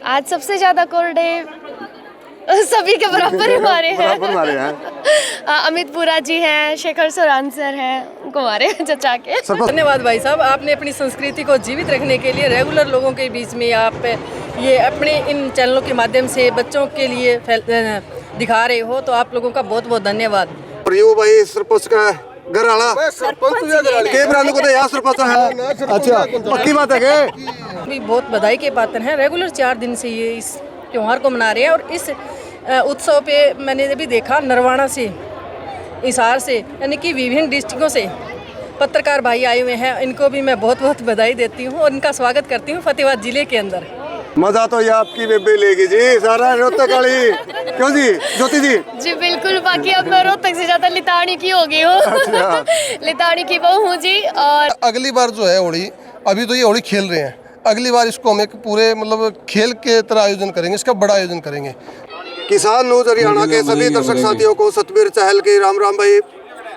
आज सबसे ज़्यादा कोल्ड डे सभी के बराबर हमारे हैं। अमित पुरा जी हैं, शेखर सोरान सर हैं, उनको हमारे चचा के। धन्यवाद भाई साहब, आपने अपनी संस्कृति को जीवित रखने के लिए रेगुलर लोगों के बीच में आप ये अपने इन चैनलों के माध्यम से बच्चों के लिए दिखा रहे हो, तो आप लोगों का बहुत बहुत धन्यवाद। और यो भाई सरपंच का घर आला सरपंच को तो यहाँ सरपंच है। अच्छा, पक्की बात है के भी बहुत बधाई के पात्र हैं। रेगुलर 4 दिन से ये इस त्यौहार को मना रहे हैं और इस उत्सव पे मैंने अभी देखा नरवाना से, हिसार से, यानी कि विभिन्न डिस्ट्रिक्टों से पत्रकार भाई आए हुए हैं। इनको भी मैं बहुत बहुत बधाई देती हूँ और इनका स्वागत करती हूँ फतेहाबाद जिले के अंदर। मजा तो ये आपकी बेबे लेगी जी, सारा रोहतक वाली। क्यों जी ज्योति जी? जी बिल्कुल, बाकी अब मैं रोहतक से ज़्यादा लितानी की हो गई हूँ। अच्छा। लितानी की बहू हूँ जी। और अगली बार जो है होली, अभी तो ये होली खेल रहे हैं, अगली बार इसको हम एक पूरे मतलब खेल के तरह आयोजन करेंगे, इसका बड़ा आयोजन करेंगे। किसान न्यूज हरियाणा के सभी दर्शक साथियों को सतबीर चहल के राम राम भाई।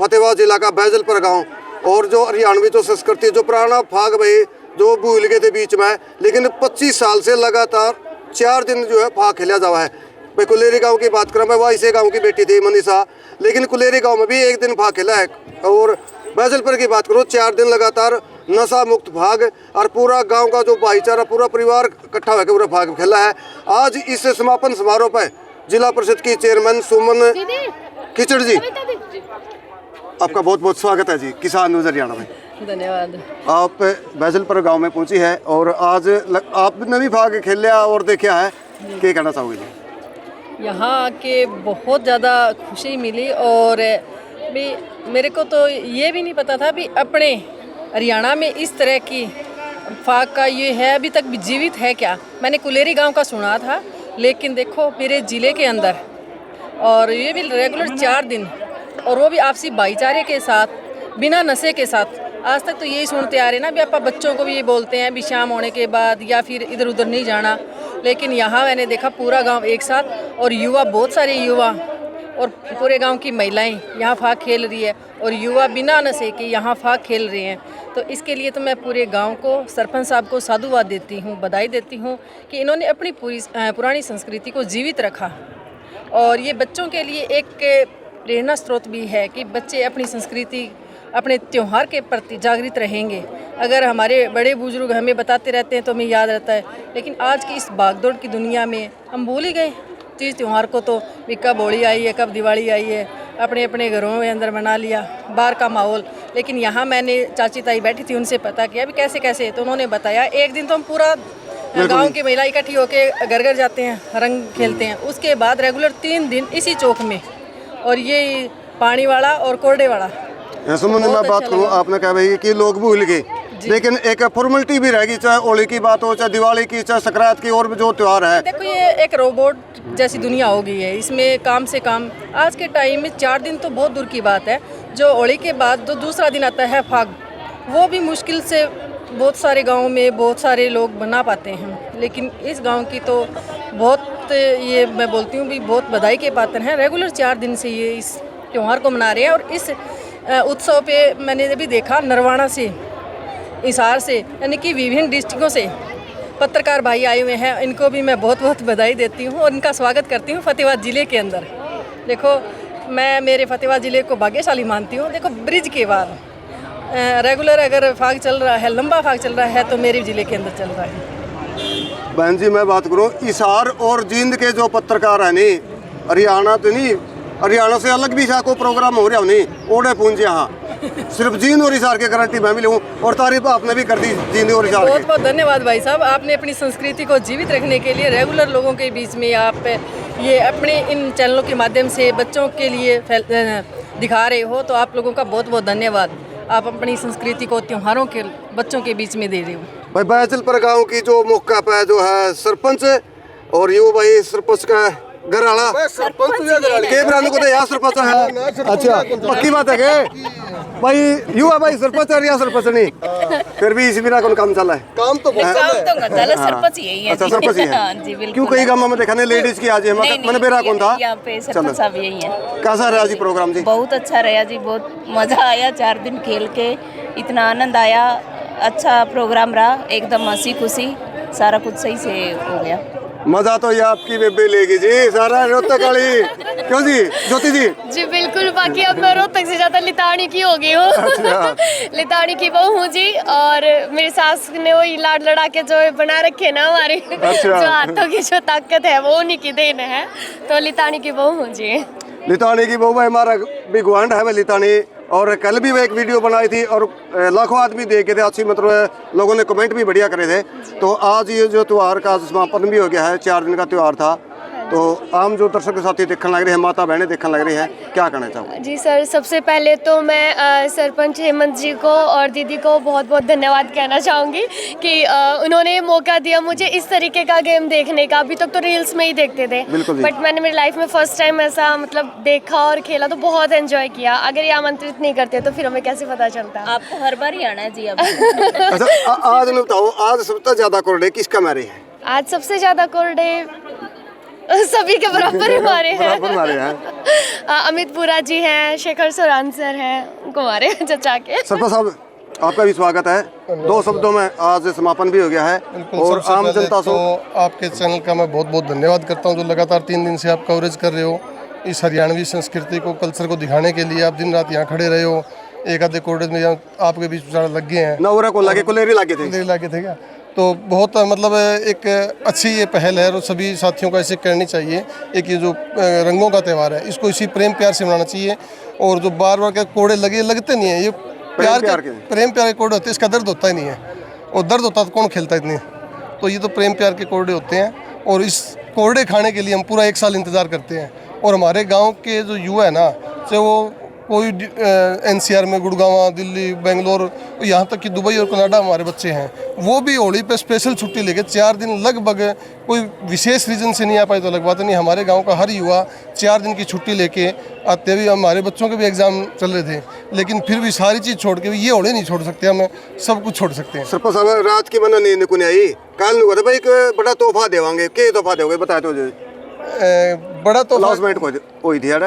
फतेहाबाद जिला का बैजलपुर गांव और जो हरियाणवी जो संस्कृति जो पुराना फाग भाई जो भूल गए थे बीच में, लेकिन 25 साल से लगातार 4 दिन जो है फाग खेला जावा है। भाई कुलेरी गांव की बात करें, मैं वहाँ इसे गाँव की बेटी थी मनीषा, लेकिन कुलेरी गाँव में भी 1 दिन फाग खेला है। और बैजलपुर की बात करो, 4 दिन लगातार नशा मुक्त भाग और पूरा गांव का जो भाईचारा पूरा परिवार इकट्ठा होकर पूरा भाग खेला है। आज इस समापन समारोह पर जिला परिषद की चेयरमैन सुमन खिचड़ जी, आपका बहुत बहुत स्वागत है जी किसान न्यूज हरियाणा में। धन्यवाद। आप बैजलपुर गांव में पहुंची है और आज आपने भी भाग खेल लिया और देखा है, क्या कहना चाहोगे जी? यहाँ आके बहुत ज़्यादा खुशी मिली और भी मेरे को तो ये भी नहीं पता था भी अपने हरियाणा में इस तरह की फाग का ये है, अभी तक भी जीवित है क्या। मैंने कुलेरी गांव का सुना था, लेकिन देखो मेरे ज़िले के अंदर और ये भी रेगुलर 4 दिन और वो भी आपसी भाईचारे के साथ, बिना नशे के साथ। आज तक तो यही सुनते आ रहे ना भी आप बच्चों को भी ये बोलते हैं भी शाम होने के बाद या फिर इधर उधर नहीं जाना, लेकिन यहाँ मैंने देखा पूरा गांव एक साथ और युवा, बहुत सारे युवा और पूरे गांव की महिलाएं यहाँ फाग खेल रही है और युवा बिना नशे के यहाँ फाग खेल रहे हैं। तो इसके लिए तो मैं पूरे गांव को, सरपंच साहब को साधुवाद देती हूँ, बधाई देती हूँ कि इन्होंने अपनी पुरानी संस्कृति को जीवित रखा। और ये बच्चों के लिए एक प्रेरणा स्रोत भी है कि बच्चे अपनी संस्कृति, अपने त्यौहार के प्रति जागृत रहेंगे। अगर हमारे बड़े बुजुर्ग हमें बताते रहते हैं तो हमें याद रहता है, लेकिन आज की इस भागदौड़ की दुनिया में हम भूल ही गए तीज त्यौहार को। तो भी कब होली आई है, कब दिवाली आई है, अपने अपने घरों में अंदर मना लिया, बाहर का माहौल। लेकिन यहाँ मैंने चाची ताई बैठी थी, उनसे पता किया भी कैसे कैसे, तो उन्होंने बताया 1 दिन तो हम पूरा गांव की महिला इकट्ठी होकर घर घर जाते हैं, रंग खेलते हैं। उसके बाद रेगुलर 3 दिन इसी चौक में, और ये पानी वाला और कोरडे वाला। सुमन मैं बात करूँ, आपने कहा भाई कि लोग भूल गए, लेकिन एक फॉर्मेलिटी भी रहेगी, चाहे होली की बात हो, चाहे दिवाली की, चाहे संक्रांत की, और भी जो त्यौहार है। देखो ये एक रोबोट जैसी दुनिया हो गई है, इसमें काम से काम आज के टाइम में 4 दिन तो बहुत दूर की बात है। जो होली के बाद जो दूसरा दिन आता है फाग, वो भी मुश्किल से बहुत सारे गाँव में बहुत सारे लोग बना पाते हैं, लेकिन इस गाँव की तो बहुत, ये मैं बोलती हूँ भी बहुत बधाई के पात्र हैं। रेगुलर 4 दिन से ये इस त्यौहार को मना रहे हैं और इस उत्सव पे मैंने अभी देखा नरवाना से, हिसार से, यानी कि विभिन्न डिस्ट्रिक्टों से पत्रकार भाई आए हुए हैं। इनको भी मैं बहुत बहुत बधाई देती हूँ और इनका स्वागत करती हूँ फतेहाबाद जिले के अंदर। देखो मैं मेरे फतेहाबाद जिले को भाग्यशाली मानती हूँ। देखो ब्रिज के बाद रेगुलर अगर फाग चल रहा है, लंबा फाग चल रहा है, तो मेरे जिले के अंदर चल रहा है। बहन जी मैं बात करूँ, हिसार और जींद के जो पत्रकार है नहीं, हरियाणा तो नहीं, हरियाणा से अलग भी को प्रोग्राम हो रहा नहीं, ओडे पूंज यहाँ सिर्फ जींद और हिसार के गारंटी मैं भी लूँ, और तारीफ आपने भी कर दी जींद और हिसार की। बहुत बहुत धन्यवाद भाई साहब, आपने अपनी संस्कृति को जीवित रखने के लिए रेगुलर लोगों के बीच में आप ये अपने इन चैनलों के माध्यम से बच्चों के लिए दिखा रहे हो, तो आप लोगों का बहुत बहुत धन्यवाद। आप अपनी संस्कृति को त्योहारों के बच्चों के बीच में दे रहे हो। भाई बैजलपुर गाँव की जो मौका पे जो है सरपंच और यो भाई सरपंच का घर आला सरपंच को तो यहाँ सरपंच है। अच्छा, पक्की बात है के भाई युवा भाई सरपंच है या सरपंच नहीं, फिर भी इसी बिना कौन काम चला है? काम तो सरपंच यही है। अच्छा सरपंच ही हाँ है। जी बिल्कुल। क्यों कई गाँव में देखा नहीं लेडीज की आज मैंने बेरा कौन था यहाँ पे सरपंच साहब यही है। कैसा रहा जी प्रोग्राम जी? बहुत अच्छा रहा जी, बहुत मजा आया। 4 दिन खेल के इतना आनंद आया, अच्छा प्रोग्राम रहा, एकदम हंसी खुशी सारा कुछ सही से हो गया। मजा तो ये आपकी बेबे लेगी जी सारा रोहतक वाली, क्यों जी ज्योति जी? जी बिल्कुल, बाकी अब मैं रोहतक से ज़्यादा लितानी की हो गई हूँ। अच्छा। लितानी की बहू हूँ जी, और मेरी सास ने वही लाड लड़ा के जो बना रखे ना हमारी, अच्छा। जो हाथों की जो ताकत है वो उन्हीं की देन है, तो लितानी की बहू हूँ जी। लितानी की बहू हमारा भी गुआंढ है, मैं लितानी, और कल भी मैं एक वीडियो बनाई थी और लाखों आदमी देखे थे, अच्छी मतलब लोगों ने कमेंट भी बढ़िया करे थे। तो आज ये जो त्यौहार का समापन भी हो गया है, 4 दिन का त्यौहार था, तो आम जो दर्शक साथी देखने लग रहे हैं, माता बहनें देखने लग रही हैं, क्या कहना चाहोगे? जी सर, सबसे पहले तो मैं सरपंच हेमंत जी को और दीदी को बहुत बहुत धन्यवाद कहना चाहूँगी कि उन्होंने मौका दिया मुझे इस तरीके का गेम देखने का। अभी तक तो रील्स में ही देखते थे, बट मैंने मेरी लाइफ में फर्स्ट टाइम ऐसा मतलब देखा और खेला, तो बहुत एंजॉय किया। अगर ये आमंत्रित नहीं करते तो फिर हमें कैसे पता चलता? आपको हर बार ही आना है जी अब। अच्छा, आज ने बताओ, आज सबसे ज्यादा कोल्ड किसका मैरी है? आज सबसे ज़्यादा कोल्ड सभी के बराबर हमारे हैं। अमित पुरा जी हैं, शेखर सोरान सर हैं, कुमारे चचा के। सरपंच साहब, आपका भी स्वागत है। 2 शब्दों में आज समापन भी हो गया है, और सबसे आम पहले जनता तो आपके चैनल का मैं बहुत बहुत धन्यवाद करता हूं, जो लगातार 3 दिन से आप कवरेज कर रहे हो। इस हरियाणवी संस्कृति को, कल्चर को दिखाने के लिए आप दिन रात यहाँ खड़े रहे हो। एक आधे कोर्ट में आपके बीच विचार लग गए हैं, नवरा को लगे, कुलेरी लगे थे क्या, तो बहुत मतलब एक अच्छी ये पहल है और सभी साथियों को ऐसे करनी चाहिए। एक ये जो रंगों का त्यौहार है, इसको इसी प्रेम प्यार से मनाना चाहिए, और जो बार बार के कोड़े लगते नहीं है, ये प्रेम प्यार के कोड़े होते हैं, इसका दर्द होता ही नहीं है, और दर्द होता तो कौन खेलता इतने, तो ये तो प्रेम प्यार के कोड़े होते हैं, और इस कोड़े खाने के लिए हम पूरा 1 साल इंतज़ार करते हैं। और हमारे गाँव के जो युवा है ना, चाहे वो कोई NCR में, गुड़गांव, दिल्ली, बेंगलोर, यहाँ तक कि दुबई और कनाडा हमारे बच्चे हैं, वो भी होली पे स्पेशल छुट्टी लेके 4 दिन लगभग, कोई विशेष रीज़न से नहीं आ पाए तो अलग बात नहीं। हमारे गांव का हर युवा 4 दिन की छुट्टी लेके आते भी। हमारे बच्चों के भी एग्ज़ाम चल रहे थे, लेकिन फिर भी सारी चीज़ छोड़ के भी ये होली नहीं छोड़ सकते, हम सब कुछ छोड़ सकते हैं। सरपंच साहब, रात की मना नींद को नहीं आई, कल नहीं भाई एक बड़ा तोहफा देवांगे, क्या तोहफा दोगे बताए तो? बड़ा तो लॉसमेंट हुई थी यार,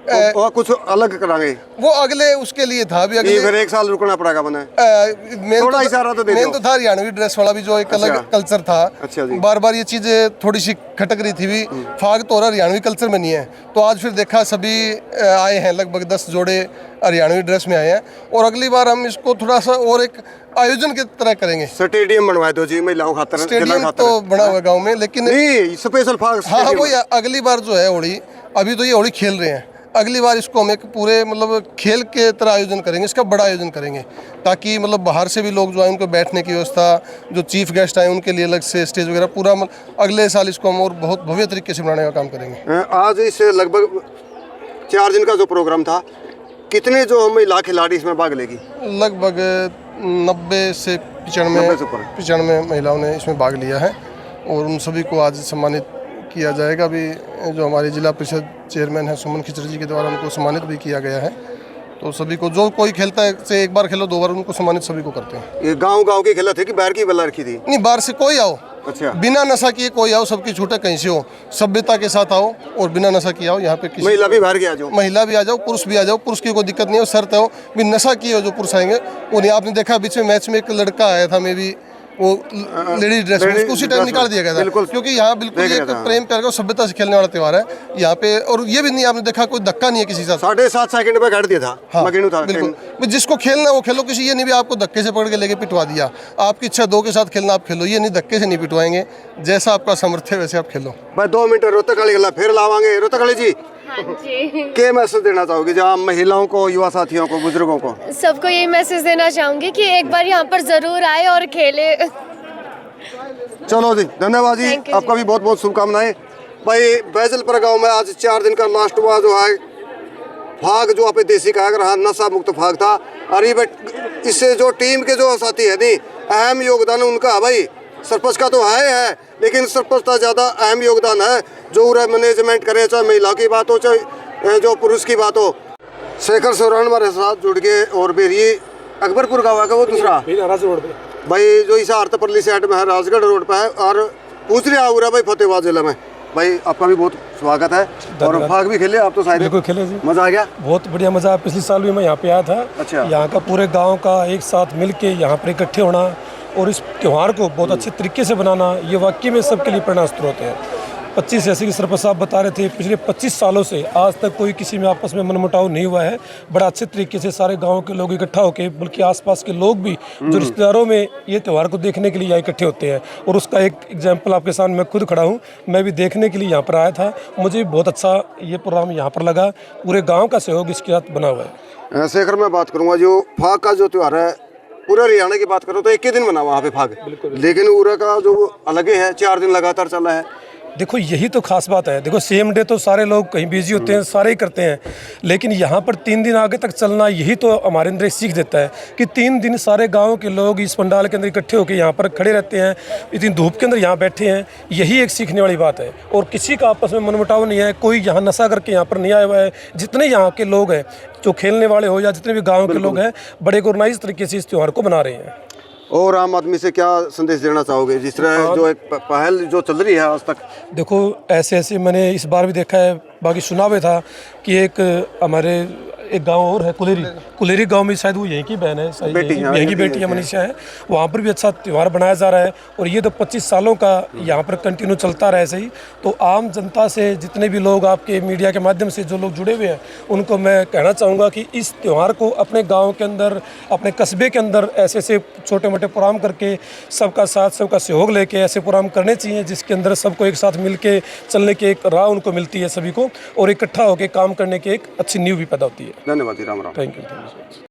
और कुछ अलग करांगे, वो अगले उसके लिए था, अभी अगले फिर 1 साल रुकना पड़ेगा बना। थोड़ा इशारा तो दे मेन तो था हरियाणवी ड्रेस वाला भी, जो एक अलग कल्चर था। अच्छा जी। बार बार ये चीज़ें थोड़ी सी खटक रही थी भी, फाग तो हरियाणवी कल्चर में नहीं है, तो आज फिर देखा सभी आए हैं, लगभग 10 जोड़े हरियाणवी ड्रेस में आए हैं, और अगली बार हम इसको थोड़ा सा और एक आयोजन की तरह करेंगे। स्टेडियम बनवाए दो जी महिलाओं खातर, स्टेडियम तो बना हुआ गाँव में, लेकिन नहीं स्पेशल फाग। हाँ, वो अगली बार जो है होली, अभी तो ये होली खेल रहे हैं, अगली बार इसको हम एक पूरे मतलब खेल के तरह आयोजन करेंगे, इसका बड़ा आयोजन करेंगे, ताकि मतलब बाहर से भी लोग जो आए उनको बैठने की व्यवस्था, जो चीफ गेस्ट आए उनके लिए अलग से स्टेज वगैरह पूरा, अगले साल इसको हम और बहुत भव्य तरीके से मनाने का काम करेंगे। आज इस लगभग 4 दिन का जो प्रोग्राम था, कितने जो महिला खिलाड़ी इसमें भाग लेगी? लगभग 90 से 95 महिलाओं ने इसमें भाग लिया है, और उन सभी को आज सम्मानित किया जाएगा। अभी जो हमारे जिला परिषद चेयरमैन है सुमन खिचड़ी जी के द्वारा उनको सम्मानित भी किया गया है, तो सभी को, जो कोई खेलता है से 1 बार खेलो 2 बार, उनको सम्मानित सभी को करते हैं। ये गांव की खेला थे कि बाहर की बल्ला रखी थी? नहीं, बाहर से कोई आओ, अच्छा, बिना नशा किए कोई आओ, सबकी छूटे कहीं से हो, सभ्यता के साथ आओ और बिना नशा किए आओ। यहाँ पे किसी महिला भी बाहर के आ जाओ, महिला भी आ जाओ, पुरुष भी आ जाओ, पुरुष की कोई दिक्कत नहीं है, शर्त है हो भी नशा किए हो जो पुरुष आएंगे वो नहीं। आपने देखा बीच में मैच में एक लड़का आया था, मे भी वो लेडीज ड्रेस में, उसको उसी टाइम निकाल दिया गया था, क्योंकि यहाँ बिल्कुल एक प्रेम प्यार का सभ्यता से खेलने वाला त्यौहार है यहाँ पे। और ये भी नहीं आपने देखा कोई धक्का नहीं है किसी साथ, 7.5 सेकंड में काट दिया था। हाँ, बिल्कुल, जिसको खेलना वो खेलो, किसी ये नहीं भी आपको धक्के से पकड़ के लेके पिटवा दिया, आपकी इच्छा 2 के साथ खेलना आप खेलो, ये नहीं धक्के से नहीं पिटवाएंगे, जैसा आपका सामर्थ्य वैसे आप खेलो। भाई 2 मिनट रोहतक वाली गला फिर लावांगे। रोहतक वाली जी, क्या मैसेज देना चाहोगे जहाँ महिलाओं को, युवा साथियों को, बुजुर्गों को? सबको यही मैसेज देना चाहूँगी कि एक बार यहाँ पर ज़रूर आए और खेले। चलो जी, धन्यवाद जी, आपका भी बहुत बहुत शुभकामनाएं। भाई बैजलपुर गांव में आज 4 दिन का लास्ट हुआ जो है फाग, जो आप देसी का रहा, नशा मुक्त फाग था। अरे इससे जो टीम के जो साथी है नहीं, अहम योगदान उनका भाई, सरपंच का तो है, लेकिन सरपंच का ज़्यादा अहम योगदान है, जो मैनेजमेंट करे, चाहे महिला की बात हो चाहे जो पुरुष की बात हो। शेखर सोरान हमारे साथ जुड़ गए, और फिर ये अकबरपुर गाँव का वो दूसरा भाई जो इस आरतपल्ली साइड में है, राजगढ़ रोड पे है, और पूछ रहा हो रहा भाई फतेहाबाद जिले में। भाई आपका भी बहुत स्वागत है, और फाग भी खेले आप तो शायद? बिल्कुल खेले जी, मजा आ गया? बहुत बढ़िया मजा आया। पिछले साल भी मैं यहाँ पे आया था। अच्छा। यहाँ का पूरे गांव का एक साथ मिल के यहाँ पर इकट्ठे होना और इस त्यौहार को बहुत अच्छे तरीके से बनाना ये वाकई में सबके लिए प्रेरणा स्रोत है। 25 जैसे कि सरपंच साहब बता रहे थे, पिछले 25 सालों से आज तक कोई किसी में आपस में मनमुटाव नहीं हुआ है। बड़ा अच्छे तरीके से सारे गांव के लोग इकट्ठा होकर, बल्कि आसपास के लोग भी जो रिश्तेदारों में ये त्यौहार को देखने के लिए यहाँ इकट्ठे होते हैं। और उसका एक एग्जाम्पल आपके सामने मैं खुद खड़ा हूँ, मैं भी देखने के लिए यहाँ पर आया था। मुझे भी बहुत अच्छा ये प्रोग्राम यहाँ पर लगा, पूरे गाँव का सहयोग इसके साथ बना हुआ है। शेखर, मैं बात करूँगा जो फाग का जो त्यौहार है, पूरे हरियाणा की बात करो तो एक ही दिन बना वहाँ पे फाग, लेकिन उरा का जो अलग है 4 दिन लगातार चला है। देखो यही तो खास बात है। देखो सेम डे तो सारे लोग कहीं बिजी होते हैं, सारे ही करते हैं, लेकिन यहाँ पर 3 दिन आगे तक चलना, यही तो हमारे अंदर सीख देता है कि 3 दिन सारे गांव के लोग इस पंडाल के अंदर इकट्ठे होकर यहाँ पर खड़े रहते हैं, इतनी धूप के अंदर यहाँ बैठे हैं। यही एक सीखने वाली बात है। और किसी का आपस में मनमुटाव नहीं है, कोई यहाँ नशा करके यहाँ पर नहीं आया हुआ है। जितने यहाँ के लोग हैं, जो खेलने वाले हो या जितने भी गाँव के लोग हैं, बड़े ऑर्गेनाइज तरीके से इस त्यौहार को बना रहे हैं। और आम आदमी से क्या संदेश देना चाहोगे, जिस तरह जो एक पहल जो चल रही है आज तक? देखो ऐसे मैंने इस बार भी देखा है, बाकी सुना भी था कि एक हमारे एक गांव और है कुलेरी गांव में, शायद वो यहीं की बहन है, यहीं की बेटी है, मनीषा है। वहाँ पर भी अच्छा त्यौहार बनाया जा रहा है और ये तो 25 सालों का यहाँ पर कंटिन्यू चलता रहा ऐसे ही। तो आम जनता से जितने भी लोग आपके मीडिया के माध्यम से जो लोग जुड़े हुए हैं, उनको मैं कहना चाहूँगा कि इस त्यौहार को अपने गाँव के अंदर, अपने कस्बे के अंदर ऐसे छोटे मोटे प्रोग्राम करके, सबका साथ सबका सहयोग लेके ऐसे प्रोग्राम करने चाहिए जिसके अंदर सबको एक साथ मिल के चलने की एक राह उनको मिलती है सभी को, और इकट्ठा होकर काम करने की एक अच्छी नींव भी पैदा होती है। धन्यवाद जी, राम राम। Thank you.